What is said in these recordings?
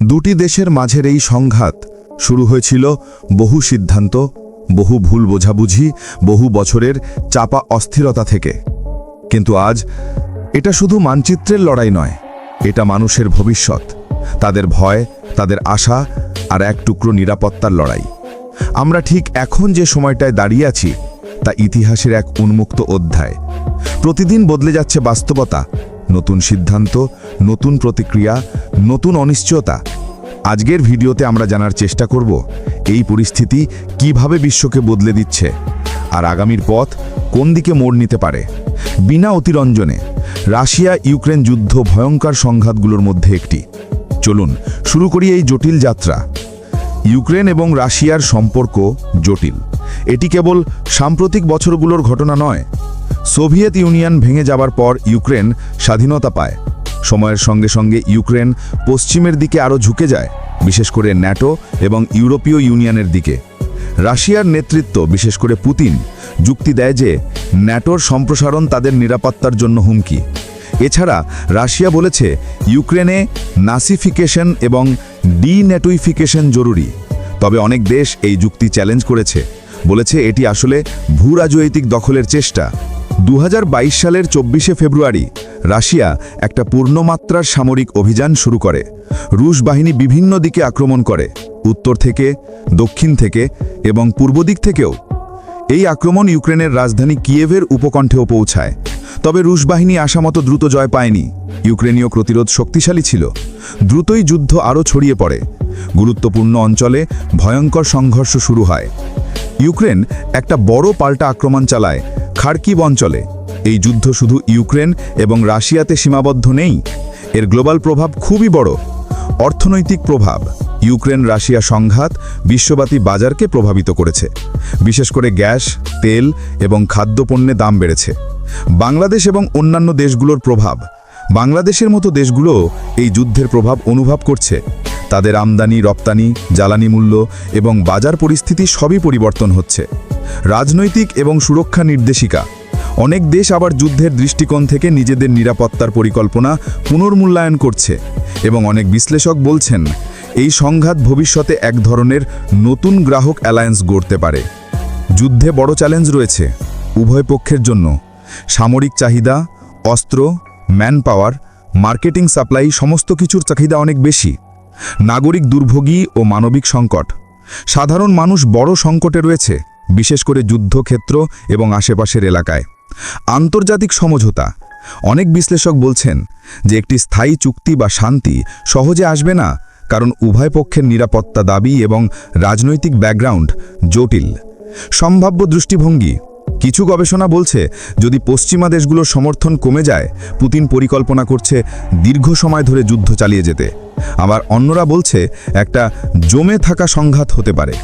দুটি দেশের মাঝের এই সংঘাত শুরু হয়েছিল বহু সিদ্ধান্ত, বহু ভুল বোঝাবুঝি, বহু বছরের চাপা অস্থিরতা থেকে। কিন্তু আজ এটা শুধু মানচিত্রের লড়াই নয়, এটা মানুষের ভবিষ্যৎ, তাদের ভয়, তাদের আশা আর এক টুকরো নিরাপত্তার লড়াই। আমরা ঠিক এখন যে সময়টায় দাঁড়িয়ে আছি তা ইতিহাসের এক উন্মুক্ত অধ্যায়। প্রতিদিন বদলে যাচ্ছে বাস্তবতা, নতুন সিদ্ধান্ত, নতুন প্রতিক্রিয়া, নতুন অনিশ্চয়তা। আজকের ভিডিওতে আমরা জানার চেষ্টা করব এই পরিস্থিতি কিভাবে বিশ্বকে বদলে দিচ্ছে আর আগামীর পথ কোন দিকে মোড় নিতে পারে। বিনা অতিরঞ্জনে, রাশিয়া ইউক্রেন যুদ্ধ ভয়ঙ্কর সংঘাতগুলোর মধ্যে একটি। চলুন শুরু করি এই জটিল যাত্রা। ইউক্রেন এবং রাশিয়ার সম্পর্ক জটিল। এটি কেবল সাম্প্রতিক বছরগুলোর ঘটনা নয়। সোভিয়েত ইউনিয়ন ভেঙে যাবার পর ইউক্রেন স্বাধীনতা পায়। সময়ের সঙ্গে সঙ্গে ইউক্রেন পশ্চিমের দিকে আরও ঝুঁকে যায়, বিশেষ করে ন্যাটো এবং ইউরোপীয় ইউনিয়নের দিকে। রাশিয়ার নেতৃত্ব, বিশেষ করে পুতিন, যুক্তি দেয় যে ন্যাটোর সম্প্রসারণ তাদের নিরাপত্তার জন্য হুমকি। এছাড়া রাশিয়া বলেছে ইউক্রেনে নাসিফিকেশন এবং ডিনেটোইফিকেশন জরুরি। তবে অনেক দেশ এই যুক্তি চ্যালেঞ্জ করেছে, বলেছে এটি আসলে ভূরাজনৈতিক দখলের চেষ্টা। 2022 সালের 24শে ফেব্রুয়ারি রাশিয়া একটা পূর্ণমাত্রার সামরিক অভিযান শুরু করে। রুশ বাহিনী বিভিন্ন দিকে আক্রমণ করে, উত্তর থেকে, দক্ষিণ থেকে এবং পূর্ব দিক থেকেও। এই আক্রমণ ইউক্রেনের রাজধানী কিয়েভের উপকণ্ঠেও পৌঁছায়। তবে রুশ বাহিনী আশামতো দ্রুত জয় পায়নি। ইউক্রেনীয় প্রতিরোধ শক্তিশালী ছিল। দ্রুতই যুদ্ধ আরও ছড়িয়ে পড়ে। গুরুত্বপূর্ণ অঞ্চলে ভয়ঙ্কর সংঘর্ষ শুরু হয়। ইউক্রেন একটা বড় পাল্টা আক্রমণ চালায় খার্কিভ অঞ্চলে। এই যুদ্ধ শুধু ইউক্রেন এবং রাশিয়াতে সীমাবদ্ধ নেই, এর গ্লোবাল প্রভাব খুবই বড়। অর্থনৈতিক প্রভাব। ইউক্রেন রাশিয়া সংঘাত বিশ্বব্যাপী বাজারকে প্রভাবিত করেছে। বিশেষ করে গ্যাস, তেল এবং খাদ্যপণ্যে দাম বেড়েছে। বাংলাদেশ এবং অন্যান্য দেশগুলোর প্রভাব। বাংলাদেশের মতো দেশগুলো এই যুদ্ধের প্রভাব অনুভব করছে। তাদের আমদানি, রপ্তানি, জ্বালানি মূল্য এবং বাজার পরিস্থিতি সবই পরিবর্তন হচ্ছে। রাজনৈতিক এবং সুরক্ষা নির্দেশিকা। অনেক দেশ আবার যুদ্ধের দৃষ্টিকোণ থেকে নিজেদের নিরাপত্তার পরিকল্পনা পুনর্মূল্যায়ন করছে এবং অনেক বিশ্লেষক বলছেন এই সংঘাত ভবিষ্যতে এক ধরনের নতুন গ্রাহক অ্যালায়েন্স গড়তে পারে। যুদ্ধে বড় চ্যালেঞ্জ রয়েছে উভয় পক্ষের জন্য। সামরিক চাহিদা, অস্ত্র, ম্যান পাওয়ার, মার্কেটিং, সাপ্লাই, সমস্ত কিছুর চাহিদা অনেক বেশি। নাগরিক দুর্ভোগী ও মানবিক সংকট। সাধারণ মানুষ বড় সংকটে রয়েছে, বিশেষ করে যুদ্ধক্ষেত্র এবং আশেপাশের এলাকায়। আন্তর্জাতিক সমঝোতা। অনেক বিশ্লেষক বলছেন যে একটি স্থায়ী চুক্তি বা শান্তি সহজে আসবে না, কারণ উভয় পক্ষের নিরাপত্তা দাবি এবং রাজনৈতিক ব্যাকগ্রাউন্ড জটিল। সম্ভাব্য দৃষ্টিভঙ্গি। কিছু গবেষণা বলছে যদি পশ্চিমা দেশগুলোর সমর্থন কমে যায়, পুতিন পরিকল্পনা করছে দীর্ঘ সময় ধরে যুদ্ধ চালিয়ে যেতে। আবার অন্যরা বলছে একটা জমে থাকা সংঘাত হতে পারে।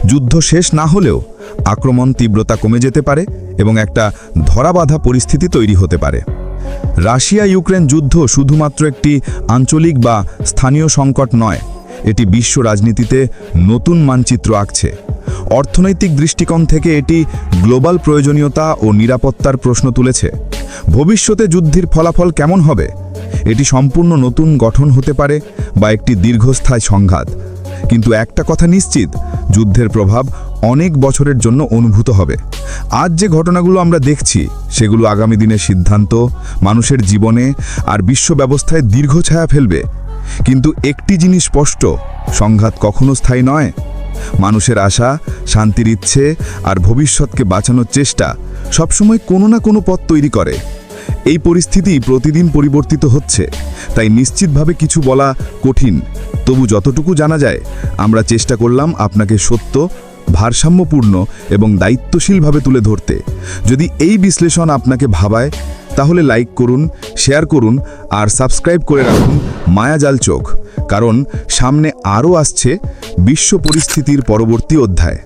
যুদ্ধ শেষ না হলেও আক্রমণ তীব্রতা কমে যেতে পারে এবং একটা ধরাবাঁধা পরিস্থিতি তৈরি হতে পারে। রাশিয়া ইউক্রেন যুদ্ধ শুধুমাত্র একটি আঞ্চলিক বা স্থানীয় সংকট নয়, এটি বিশ্ব রাজনীতিতে নতুন মানচিত্র আঁকছে। অর্থনৈতিক দৃষ্টিকোণ থেকে এটি গ্লোবাল প্রয়োজনীয়তা ও নিরাপত্তার প্রশ্ন তুলেছে। ভবিষ্যতে যুদ্ধের ফলাফল কেমন হবে? এটি সম্পূর্ণ নতুন গঠন হতে পারে বা একটি দীর্ঘস্থায়ী সংঘাত। কিন্তু একটা কথা নিশ্চিত, যুদ্ধের প্রভাব অনেক বছরের জন্য অনুভূত হবে। আজ যে ঘটনাগুলো আমরা দেখছি সেগুলো আগামী দিনের সিদ্ধান্ত, মানুষের জীবনে আর বিশ্ব ব্যবস্থায় দীর্ঘ ছায়া ফেলবে। কিন্তু একটি জিনিস স্পষ্ট, সংঘাত কখনো স্থায়ী নয়। মানুষের আশা, শান্তির ইচ্ছে আর ভবিষ্যৎকে বাঁচানোর চেষ্টা সবসময় কোনো না কোনো পথ তৈরি করে। এই পরিস্থিতি প্রতিদিন পরিবর্তিত হচ্ছে, তাই নিশ্চিতভাবে কিছু বলা কঠিন। তবু যতটুকু জানা যায় আমরা চেষ্টা করলাম আপনাকে সত্য, ভারসাম্যপূর্ণ এবং দায়িত্বশীলভাবে তুলে ধরতে। যদি এই বিশ্লেষণ আপনাকে ভাবায় তাহলে লাইক করুন, শেয়ার করুন আর সাবস্ক্রাইব করে রাখুন মায়াজাল চোখ, কারণ সামনে আরও আসছে বিশ্ব পরিস্থিতির পরবর্তী অধ্যায়।